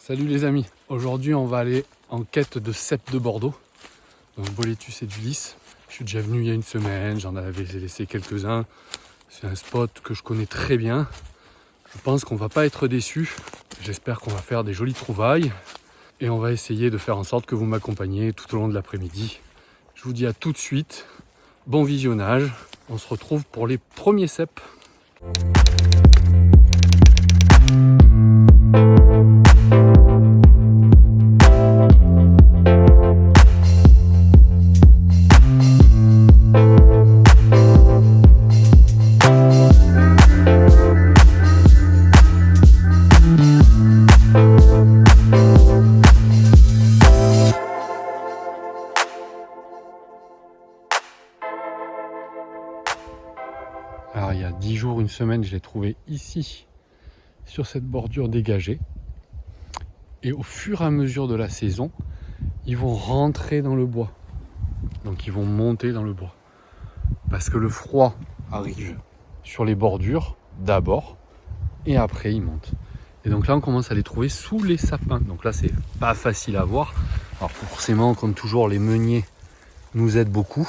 Salut les amis, aujourd'hui on va aller en quête de cèpes de Bordeaux, donc Boletus et du Lys. Je suis déjà venu il y a une semaine, j'en avais laissé quelques-uns. C'est un spot que je connais très bien. Je pense qu'on va pas être déçus. J'espère qu'on va faire des jolies trouvailles et on va essayer de faire en sorte que vous m'accompagniez tout au long de l'après-midi. Je vous dis à tout de suite, bon visionnage. On se retrouve pour les premiers cèpes. Alors il y a 10 jours, une semaine, je l'ai trouvé ici, sur cette bordure dégagée. Et au fur et à mesure de la saison, ils vont rentrer dans le bois. Donc ils vont monter dans le bois. Parce que le froid arrive sur les bordures d'abord, et après ils montent. Et donc là on commence à les trouver sous les sapins. Donc là c'est pas facile à voir. Alors forcément, comme toujours, les meuniers nous aident beaucoup.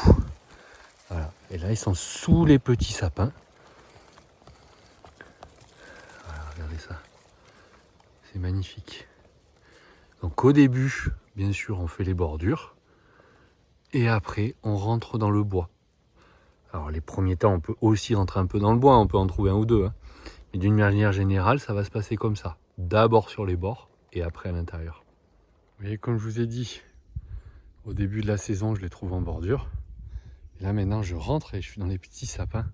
Voilà. Et là ils sont sous les petits sapins. Voilà, regardez ça. C'est magnifique. Donc au début, bien sûr, on fait les bordures. Et après, on rentre dans le bois. Alors les premiers temps, on peut aussi rentrer un peu dans le bois. On peut en trouver un ou deux. Mais d'une manière générale, ça va se passer comme ça. D'abord sur les bords et après à l'intérieur. Vous voyez, comme je vous ai dit, au début de la saison, je les trouve en bordure. Et là maintenant, je rentre et je suis dans les petits sapins.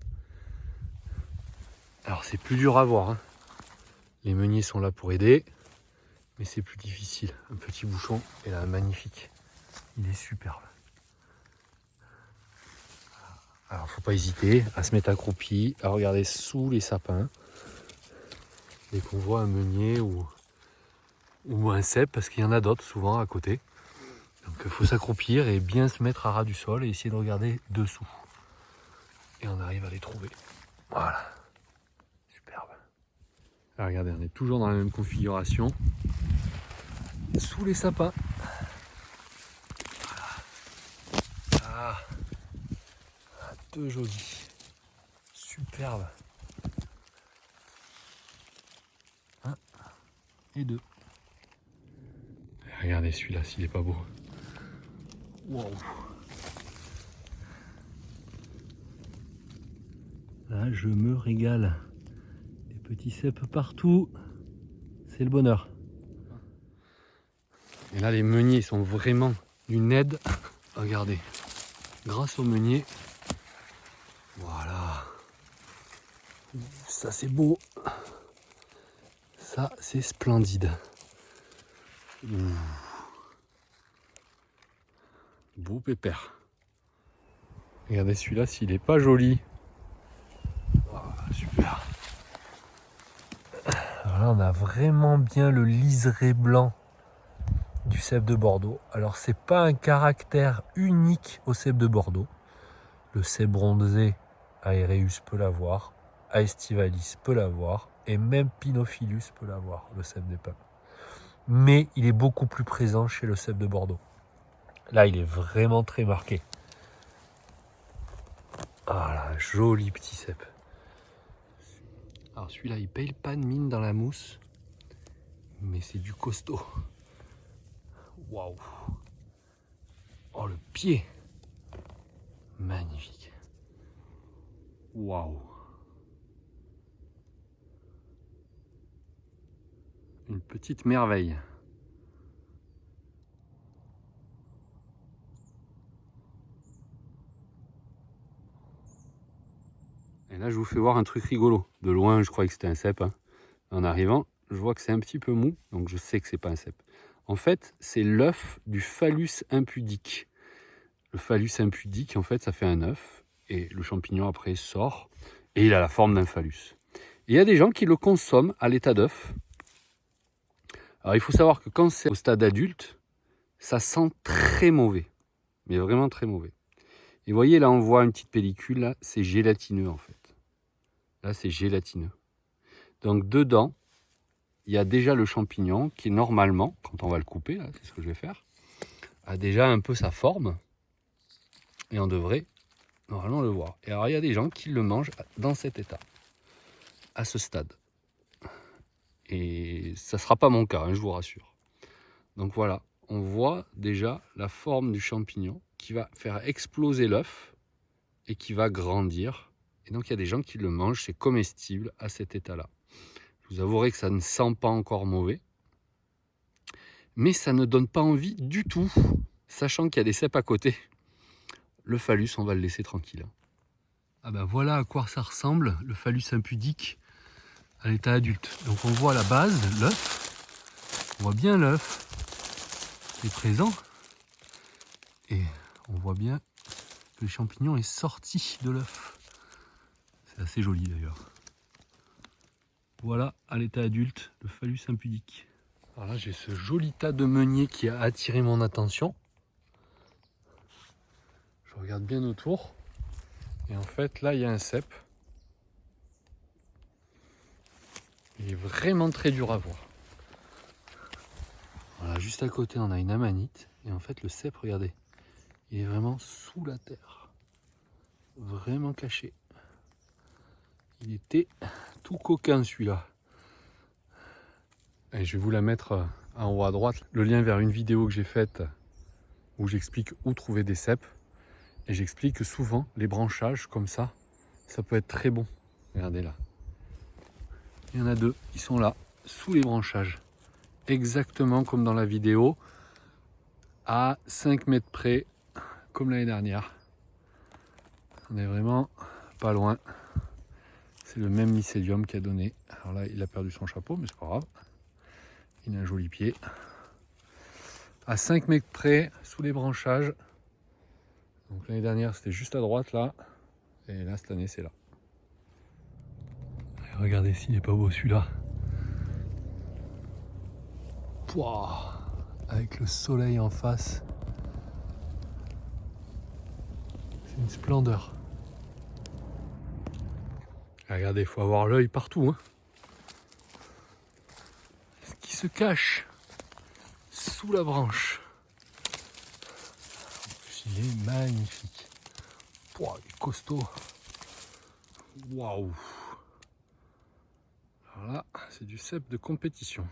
Alors c'est plus dur à voir. Les meuniers sont là pour aider. Mais c'est plus difficile. Un petit bouchon, et là, magnifique. Il est superbe. Alors, faut pas hésiter à se mettre accroupi, à regarder sous les sapins. Dès qu'on voit un meunier ou un cèpe, parce qu'il y en a d'autres souvent à côté. Donc, il faut s'accroupir et bien se mettre à ras du sol et essayer de regarder dessous. Et on arrive à les trouver. Voilà. Superbe. Alors, regardez, on est toujours dans la même configuration. Sous les sapins. Ah, deux jolis. Superbe. Un et deux. Regardez celui-là, s'il est pas beau. Waouh. Là, je me régale. Des petits cèpes partout. C'est le bonheur. Et là, les meuniers sont vraiment d'une aide. Regardez. Grâce aux meuniers. Voilà. Ça, c'est beau. Ça, c'est splendide. Beau pépère. Regardez celui-là, s'il est pas joli. Voilà, super. Alors là, on a vraiment bien le liseré blanc du cèpe de Bordeaux. Alors, c'est pas un caractère unique au cèpe de Bordeaux. Le cèpe bronzé Aereus peut l'avoir, Aestivalis peut l'avoir, et même Pinophilus peut l'avoir, le cèpe des peuples. Mais il est beaucoup plus présent chez le cèpe de Bordeaux. Là, il est vraiment très marqué. Ah là, joli petit cèpe. Alors celui-là, il paye pas de mine dans la mousse, mais c'est du costaud. Waouh. Oh, le pied. Magnifique. Waouh. Une petite merveille. Et là, je vous fais voir un truc rigolo. De loin, je croyais que c'était un cèpe. En arrivant, je vois que c'est un petit peu mou, donc je sais que c'est pas un cèpe. En fait, c'est l'œuf du phallus impudique. Le phallus impudique, en fait, ça fait un œuf. Et le champignon, après, sort. Et il a la forme d'un phallus. Et il y a des gens qui le consomment à l'état d'œuf. Alors, il faut savoir que quand c'est au stade adulte, ça sent très mauvais. Mais vraiment très mauvais. Et vous voyez, là, on voit une petite pellicule. Là, c'est gélatineux, en fait. Là, c'est gélatineux. Donc, dedans, il y a déjà le champignon qui normalement, quand on va le couper, c'est ce que je vais faire, a déjà un peu sa forme. Et on devrait normalement le voir. Et alors il y a des gens qui le mangent dans cet état, à ce stade. Et ça ne sera pas mon cas, hein, je vous rassure. Donc voilà, on voit déjà la forme du champignon qui va faire exploser l'œuf et qui va grandir. Et donc il y a des gens qui le mangent, c'est comestible à cet état-là. Je vous avouerai que ça ne sent pas encore mauvais, mais ça ne donne pas envie du tout, sachant qu'il y a des cèpes à côté. Le phallus, on va le laisser tranquille. Ah ben voilà à quoi ça ressemble, le phallus impudique à l'état adulte. Donc on voit à la base l'œuf, on voit bien l'œuf qui est présent, et on voit bien que le champignon est sorti de l'œuf. C'est assez joli d'ailleurs. Voilà à l'état adulte le phallus impudique. Alors là j'ai ce joli tas de meuniers qui a attiré mon attention. Je regarde bien autour. Et en fait là il y a un cèpe. Il est vraiment très dur à voir. Voilà, juste à côté on a une amanite. Et en fait le cèpe, regardez, il est vraiment sous la terre. Vraiment caché. Il était tout coquin celui-là. Et je vais vous la mettre en haut à droite, le lien vers une vidéo que j'ai faite où j'explique où trouver des cèpes. Et j'explique que souvent les branchages comme ça peut être très bon. Regardez là. Il y en a deux, ils sont là, sous les branchages. Exactement comme dans la vidéo, à 5 mètres près, comme l'année dernière. On est vraiment pas loin. C'est le même mycélium qui a donné. Alors là, il a perdu son chapeau, mais c'est pas grave. Il a un joli pied. À 5 mètres près, sous les branchages. Donc l'année dernière, c'était juste à droite là. Et là, cette année, c'est là. Et regardez s'il n'est pas beau celui-là. Pouah, avec le soleil en face. C'est une splendeur. Regardez, il faut avoir l'œil partout. Hein. Ce qui se cache sous la branche. En plus, il est magnifique. Pouah, il est costaud. Waouh. Alors là, c'est du cèpe de compétition.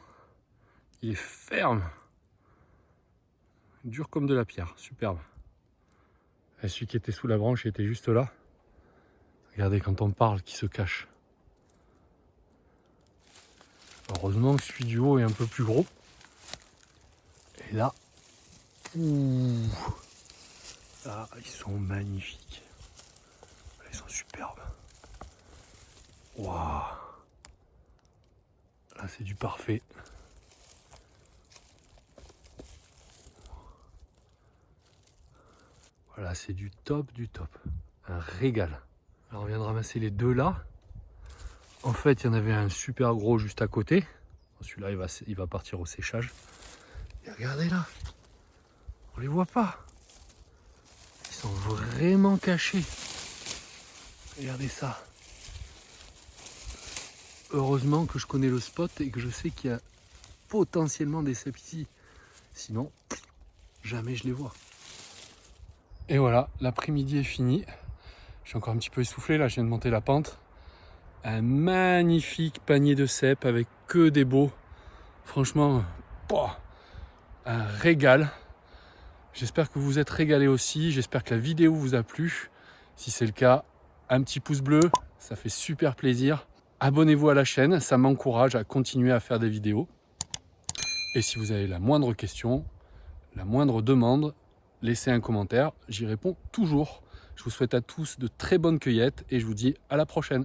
Il est ferme. Dur comme de la pierre. Superbe. Et celui qui était sous la branche, il était juste là. Regardez quand on parle qui se cache. Heureusement que celui du haut est un peu plus gros. Et là, ouh, là ils sont magnifiques. Ils sont superbes. Waouh. Là c'est du parfait. Voilà, c'est du top du top. Un régal. Alors on vient de ramasser les deux là. En fait, il y en avait un super gros juste à côté. Celui-là, il va partir au séchage. Et regardez là. On les voit pas. Ils sont vraiment cachés. Regardez ça. Heureusement que je connais le spot et que je sais qu'il y a potentiellement des cèpes ici. Sinon, jamais je les vois. Et voilà, l'après-midi est fini. Je suis encore un petit peu essoufflé là, je viens de monter la pente. Un magnifique panier de cèpes avec que des beaux. Franchement, un régal. J'espère que vous vous êtes régalés aussi. J'espère que la vidéo vous a plu. Si c'est le cas, un petit pouce bleu, ça fait super plaisir. Abonnez-vous à la chaîne, ça m'encourage à continuer à faire des vidéos. Et si vous avez la moindre question, la moindre demande, laissez un commentaire, j'y réponds toujours. Je vous souhaite à tous de très bonnes cueillettes et je vous dis à la prochaine.